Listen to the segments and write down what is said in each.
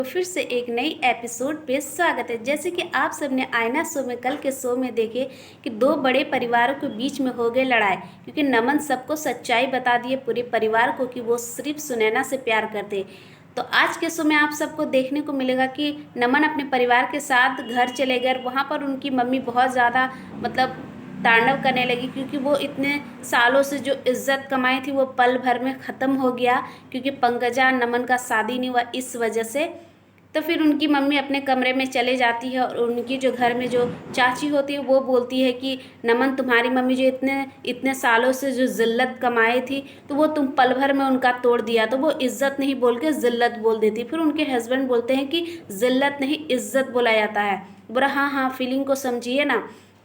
तो फिर से एक नई एपिसोड पे स्वागत है। जैसे कि आप सबने आईना शो में कल के शो में देखे कि दो बड़े परिवारों के बीच में हो गई लड़ाई, क्योंकि नमन सबको सच्चाई बता दिए पूरे परिवार को कि वो सिर्फ सुनैना से प्यार करते। तो आज के शो में आप सबको देखने को मिलेगा कि नमन अपने परिवार के साथ घर चले गए। वहाँ पर उनकी मम्मी बहुत ज़्यादा मतलब तांडव करने लगी, क्योंकि वो इतने सालों से जो इज्जत कमाई थी वो पल भर में ख़त्म हो गया, क्योंकि पंकजा नमन का शादी नहीं हुआ इस वजह से। तो फिर उनकी मम्मी अपने कमरे में चले जाती है और उनकी जो घर में जो चाची होती है वो बोलती है कि नमन, तुम्हारी मम्मी जो इतने इतने सालों से जो जिल्लत कमाई थी तो वो तुम पल भर में उनका तोड़ दिया। तो वो इज्जत नहीं बोल के जिल्लत बोल देती। फिर उनके हस्बैंड बोलते हैं कि जिल्लत नहीं इज्जत बोला जाता है। बोला हाँ हाँ, फीलिंग को समझिए ना।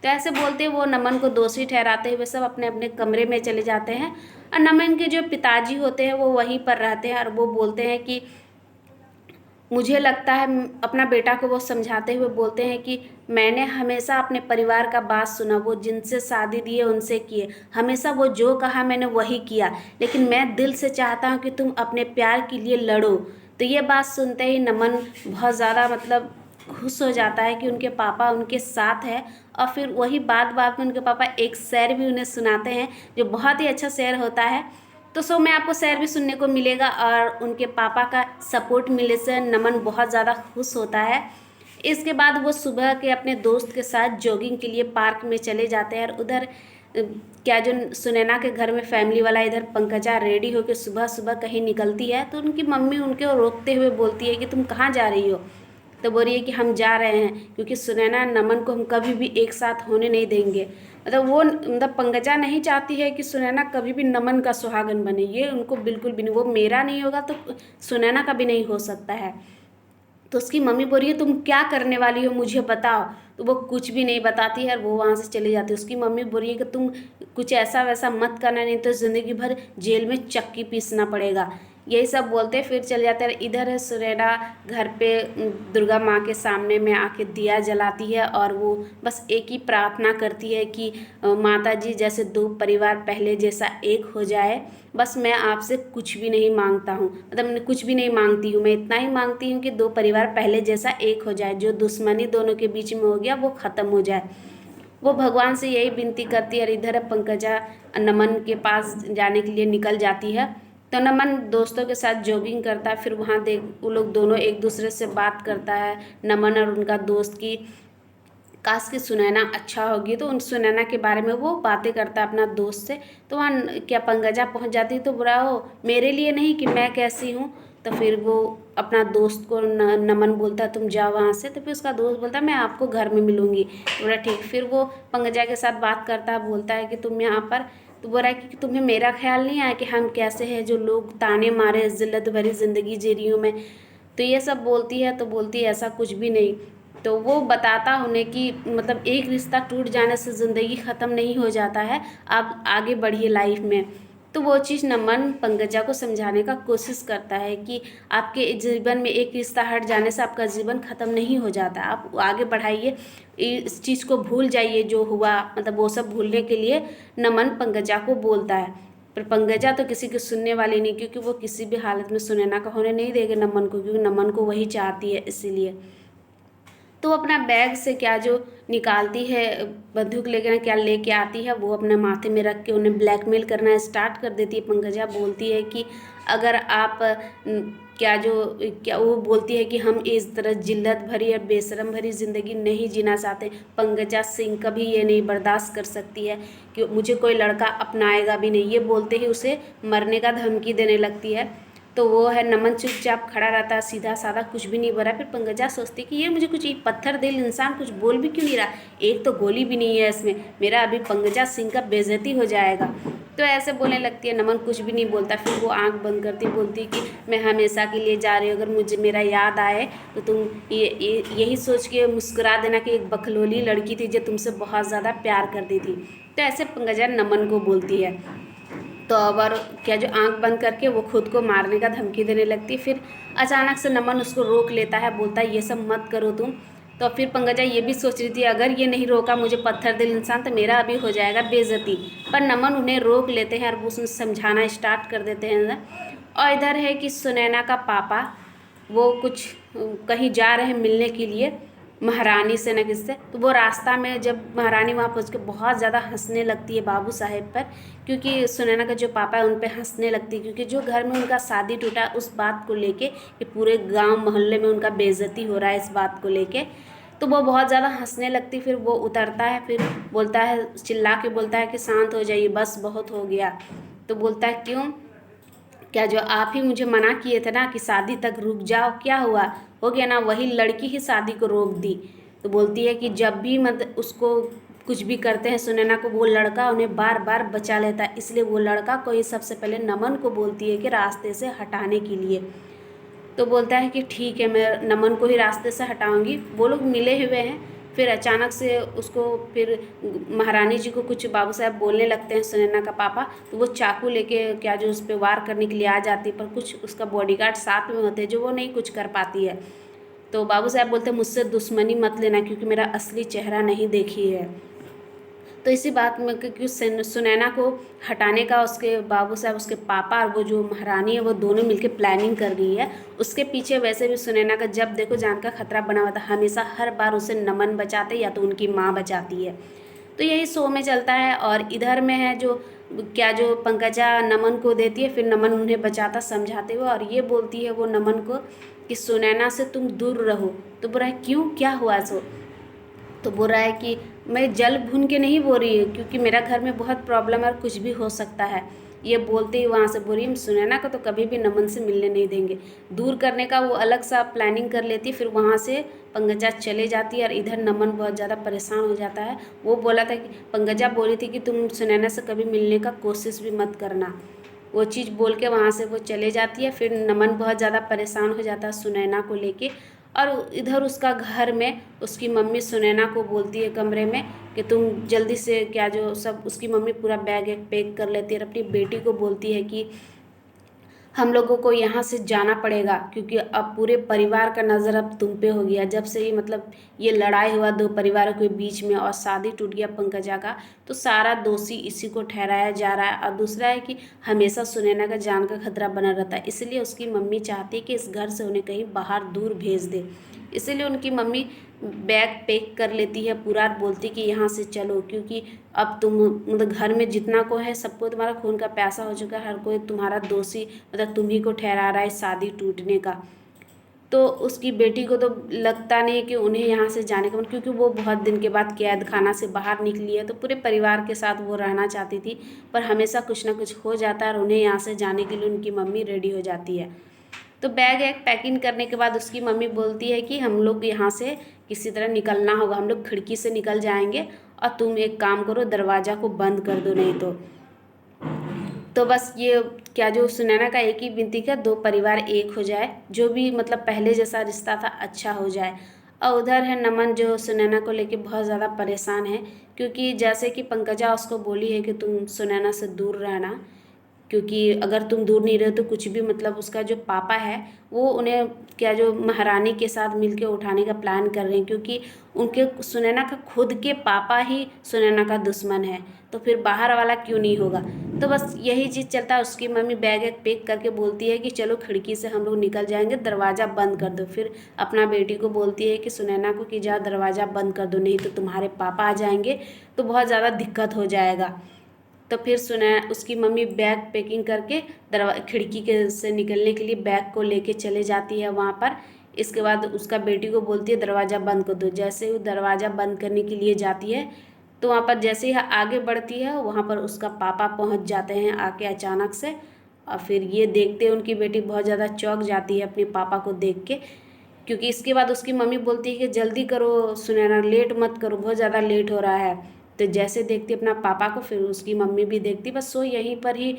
तो ऐसे बोलते वो नमन को दोषी ठहराते हुए सब अपने अपने कमरे में चले जाते हैं। और नमन के जो पिताजी होते हैं वो वहीं पर रहते हैं और वो बोलते हैं कि मुझे लगता है, अपना बेटा को वो समझाते हुए बोलते हैं कि मैंने हमेशा अपने परिवार का बात सुना, वो जिनसे शादी दिए उनसे किए, हमेशा वो जो कहा मैंने वही किया, लेकिन मैं दिल से चाहता हूँ कि तुम अपने प्यार के लिए लड़ो। तो ये बात सुनते ही नमन बहुत ज़्यादा मतलब खुश हो जाता है कि उनके पापा उनके साथ है। और फिर वही बात बात में उनके पापा एक शेर भी उन्हें सुनाते हैं जो बहुत ही अच्छा शेर होता है। तो शो में आपको शेर भी सुनने को मिलेगा और उनके पापा का सपोर्ट मिलने से नमन बहुत ज़्यादा खुश होता है। इसके बाद वो सुबह के अपने दोस्त के साथ जॉगिंग के लिए पार्क में चले जाते हैं। और उधर क्या जो सुनैना के घर में फैमिली वाला, इधर पंकजा रेडी होकर सुबह सुबह कहीं निकलती है तो उनकी मम्मी उनको रोकते हुए बोलती है कि तुम कहाँ जा रही हो। तो बोल रही है कि हम जा रहे हैं क्योंकि सुनैना नमन को हम कभी भी एक साथ होने नहीं देंगे। मतलब वो मतलब पंकजा नहीं चाहती है कि सुनैना कभी भी नमन का सुहागन बने, ये उनको बिल्कुल भी नहीं। वो मेरा नहीं होगा तो सुनैना का भी नहीं हो सकता है। तो उसकी मम्मी बोल रही है तुम क्या करने वाली हो मुझे बताओ। तो वो कुछ भी नहीं बताती है और वो वहाँ से चली जाती है। उसकी मम्मी बोल रही है कि तुम कुछ ऐसा वैसा मत करना, नहीं तो ज़िंदगी भर जेल में चक्की पीसना पड़ेगा। यही सब बोलते फिर चले जाते हैं। इधर है सुनैना घर पे दुर्गा माँ के सामने में आके दिया जलाती है और वो बस एक ही प्रार्थना करती है कि माता जी जैसे दो परिवार पहले जैसा एक हो जाए। बस मैं आपसे कुछ भी नहीं मांगता हूँ, मतलब मैं कुछ भी नहीं मांगती हूँ, मैं इतना ही मांगती हूँ कि दो परिवार पहले जैसा एक हो जाए, जो दुश्मनी दोनों के बीच में हो गया वो ख़त्म हो जाए। वो भगवान से यही विनती करती है। और इधर पंकजा नमन के पास जाने के लिए निकल जाती है। तो नमन दोस्तों के साथ जॉगिंग करता है। फिर वहाँ देख वो लोग दोनों एक दूसरे से बात करता है, नमन और उनका दोस्त की काश की सुनैना अच्छा होगी। तो उन सुनैना के बारे में वो बातें करता है अपना दोस्त से। तो वहाँ क्या पंकजा पहुँच जाती तो बुरा हो मेरे लिए नहीं कि मैं कैसी हूँ। तो फिर वो अपना दोस्त को नमन बोलता है तुम जाओ वहाँ से। तो फिर उसका दोस्त बोलता है मैं आपको घर में मिलूँगी। बोला ठीक। फिर वो पंकजा के साथ बात करता है, बोलता है कि तुम यहाँ पर, तो बोल रहा है कि तुम्हें मेरा ख्याल नहीं आया कि हम कैसे हैं, जो लोग ताने मारे जिल्लत भरी ज़िंदगी जी रही हूँ मैं। तो ये सब बोलती है। तो बोलती है ऐसा कुछ भी नहीं। तो वो बताता उन्हें कि मतलब एक रिश्ता टूट जाने से ज़िंदगी ख़त्म नहीं हो जाता है, आप आगे बढ़िए लाइफ में। तो वो चीज़ नमन पंकजा को समझाने का कोशिश करता है कि आपके जीवन में एक रिश्ता हट जाने से आपका जीवन ख़त्म नहीं हो जाता, आप आगे बढ़ाइए, इस चीज़ को भूल जाइए जो हुआ, मतलब वो सब भूलने के लिए नमन पंकजा को बोलता है। पर पंकजा तो किसी की सुनने वाली नहीं, क्योंकि वो किसी भी हालत में सुनैना का होने नहीं देगी नमन को, क्योंकि नमन को वही चाहती है इसीलिए। तो अपना बैग से क्या जो निकालती है, बंदूक लेकर ना क्या लेके आती है, वो अपने माथे में रख के उन्हें ब्लैकमेल करना स्टार्ट कर देती है। पंकजा बोलती है कि अगर आप क्या जो क्या वो बोलती है कि हम इस तरह जिल्लत भरी और बेशरम भरी ज़िंदगी नहीं जीना चाहते। पंकजा सिंह कभी ये नहीं बर्दाश्त कर सकती है कि मुझे कोई लड़का अपनाएगा भी नहीं। ये बोलते ही उसे मरने का धमकी देने लगती है। तो वो है नमन चुपचाप खड़ा रहता है, सीधा साधा, कुछ भी नहीं बोला। फिर पंकजा सोचती कि ये मुझे कुछ पत्थर दिल इंसान कुछ बोल भी क्यों नहीं रहा, एक तो गोली भी नहीं है इसमें, मेरा अभी पंकजा सिंह का बेइज्जती हो जाएगा। तो ऐसे बोलने लगती है। नमन कुछ भी नहीं बोलता। फिर वो आंख बंद करती बोलती कि मैं हमेशा के लिए जा रही हूँ, अगर मुझे मेरा याद आए तो तुम यही सोच के मुस्कुरा देना कि एक बखलोली लड़की थी जो तुमसे बहुत ज़्यादा प्यार करती थी। तो ऐसे पंकजा नमन को बोलती है। तो अबर क्या जो आंख बंद करके वो खुद को मारने का धमकी देने लगती है। फिर अचानक से नमन उसको रोक लेता है, बोलता है ये सब मत करो तुम। तो फिर पंकजा ये भी सोच रही थी अगर ये नहीं रोका मुझे पत्थर दिल इंसान तो मेरा अभी हो जाएगा बेइज्जती। पर नमन उन्हें रोक लेते हैं और वो उसमें समझाना स्टार्ट कर देते हैं। और इधर है कि सुनैना का पापा वो कुछ कहीं जा रहे हैं मिलने के लिए महारानी से न किससे। तो वो रास्ता में जब महारानी वहाँ पहुँच के बहुत ज़्यादा हंसने लगती है बाबू साहेब पर, क्योंकि सुनैना का जो पापा है उन पे हंसने लगती है, क्योंकि जो घर में उनका शादी टूटा उस बात को लेके कि पूरे गांव मोहल्ले में उनका बेइज्जती हो रहा है इस बात को लेके। तो वो बहुत ज़्यादा हंसने लगती, फिर वो उतरता है, फिर बोलता है, चिल्ला के बोलता है कि शांत हो जाइए, बस बहुत हो गया। तो बोलता है क्यों, क्या जो आप ही मुझे मना किए थे ना कि शादी तक रुक जाओ, क्या हुआ, हो गया ना, वही लड़की ही शादी को रोक दी। तो बोलती है कि जब भी मतलब उसको कुछ भी करते हैं सुनैना को, वो लड़का उन्हें बार बार बचा लेता है, इसलिए वो लड़का को ही सबसे पहले नमन को बोलती है कि रास्ते से हटाने के लिए। तो बोलता है कि ठीक है, मैं नमन को ही रास्ते से हटाऊंगी। वो लोग मिले हुए हैं, फिर अचानक से उसको फिर महारानी जी को कुछ बाबू साहब बोलने लगते हैं सुनैना का पापा। तो वो चाकू लेके क्या जो उस पर वार करने के लिए आ जाती है, पर कुछ उसका बॉडीगार्ड साथ में होते हैं जो वो नहीं कुछ कर पाती है। तो बाबू साहब बोलते हैं मुझसे दुश्मनी मत लेना, क्योंकि मेरा असली चेहरा नहीं देखी है। तो इसी बात में क्योंकि सुनैना को हटाने का उसके बाबू साहब, उसके पापा और वो जो महारानी है, वो दोनों मिलकर प्लानिंग कर रही है। उसके पीछे वैसे भी सुनैना का जब देखो जान का खतरा बना हुआ था, हमेशा हर बार उसे नमन बचाते या तो उनकी माँ बचाती है। तो यही शो में चलता है। और इधर में है जो क्या जो पंकजा नमन को देती है, फिर नमन उन्हें बचाता समझाते हुए, और ये बोलती है वो नमन को कि सुनैना से तुम दूर रहो। तो बोला है क्यों, क्या हुआ सो। तो बोल रहा है कि मैं जल भून के नहीं बोल रही हूँ, क्योंकि मेरा घर में बहुत प्रॉब्लम है और कुछ भी हो सकता है। ये बोलते ही वहाँ से बोल रही, हम सुनैना को तो कभी भी नमन से मिलने नहीं देंगे। दूर करने का वो अलग सा प्लानिंग कर लेती, फिर वहाँ से पंकजा चले जाती है। और इधर नमन बहुत ज़्यादा परेशान हो जाता है। वो बोला था कि पंकजा बोली थी कि तुम सुनैना से कभी मिलने का कोशिश भी मत करना, वो चीज़ बोल के वहाँ से वो चले जाती है। फिर नमन बहुत ज़्यादा परेशान हो जाता है सुनैना को लेके। और इधर उसका घर में उसकी मम्मी सुनैना को बोलती है कमरे में कि तुम जल्दी से क्या जो सब, उसकी मम्मी पूरा बैग एक पैक कर लेती है और अपनी बेटी को बोलती है कि हम लोगों को यहाँ से जाना पड़ेगा, क्योंकि अब पूरे परिवार का नज़र अब तुम पे हो गया। जब से ही मतलब ये लड़ाई हुआ दो परिवारों के बीच में और शादी टूट गया पंकजा का, तो सारा दोषी इसी को ठहराया जा रहा है। और दूसरा है कि हमेशा सुनैना का जान का खतरा बना रहता है, इसलिए उसकी मम्मी चाहती है कि इस घर से उन्हें कहीं बाहर दूर भेज दे। इसीलिए उनकी मम्मी बैग पैक कर लेती है पूरा और बोलती कि यहाँ से चलो, क्योंकि अब तुम मतलब घर में जितना को है सबको तुम्हारा खून का प्यासा हो चुका है, हर कोई तुम्हारा दोषी मतलब तुम्ही को ठहरा रहा है शादी टूटने का। तो उसकी बेटी को तो लगता नहीं कि उन्हें यहाँ से जाने का, क्योंकि वो बहुत दिन के बाद कैद खाना से बाहर निकली है, तो पूरे परिवार के साथ वो रहना चाहती थी। पर हमेशा कुछ ना कुछ हो जाता है और उन्हें यहाँ से जाने के लिए उनकी मम्मी रेडी हो जाती है। तो बैग एक पैकिंग करने के बाद उसकी मम्मी बोलती है कि हम लोग यहाँ से किसी तरह निकलना होगा, हम लोग खिड़की से निकल जाएंगे और तुम एक काम करो, दरवाज़ा को बंद कर दो, नहीं तो बस ये क्या जो सुनैना का एक ही विनती का, दो परिवार एक हो जाए, जो भी मतलब पहले जैसा रिश्ता था अच्छा हो जाए। और उधर है नमन जो सुनैना को लेके बहुत ज़्यादा परेशान है, क्योंकि जैसे कि पंकजा उसको बोली है कि तुम सुनैना से दूर रहना, क्योंकि अगर तुम दूर नहीं रहे तो कुछ भी मतलब उसका जो पापा है वो उन्हें क्या जो महारानी के साथ मिलके उठाने का प्लान कर रहे हैं, क्योंकि उनके सुनैना का खुद के पापा ही सुनैना का दुश्मन है, तो फिर बाहर वाला क्यों नहीं होगा। तो बस यही चीज़ चलता है। उसकी मम्मी बैग एक पैक करके बोलती है कि चलो खिड़की से हम लोग निकल जाएंगे, दरवाज़ा बंद कर दो। फिर अपना बेटी को बोलती है कि सुनैना को कि जा दरवाज़ा बंद कर दो, नहीं तो तुम्हारे पापा आ जाएंगे तो बहुत ज़्यादा दिक्कत हो जाएगा। तो फिर सुना उसकी मम्मी बैग पैकिंग करके खिड़की के से निकलने के लिए बैग को लेके चले जाती है वहाँ पर। इसके बाद उसका बेटी को बोलती है दरवाज़ा बंद कर दो। जैसे ही वो दरवाज़ा बंद करने के लिए जाती है, तो वहाँ पर जैसे ही आगे बढ़ती है वहाँ पर उसका पापा पहुँच जाते हैं आके अचानक से। और फिर ये देखते उनकी बेटी बहुत ज़्यादा चौंक जाती है अपने पापा को देख के, क्योंकि इसके बाद उसकी मम्मी बोलती है कि जल्दी करो सुनैना, लेट मत करो, बहुत ज़्यादा लेट हो रहा है। तो जैसे देखती अपना पापा को, फिर उसकी मम्मी भी देखती, बस शो यहीं पर ही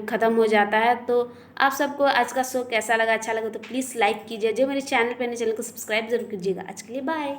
ख़त्म हो जाता है। तो आप सबको आज का शो कैसा लगा, अच्छा लगा तो प्लीज़ लाइक कीजिए, जो मेरे चैनल पर नहीं चैनल को सब्सक्राइब जरूर कीजिएगा। आज के लिए बाय।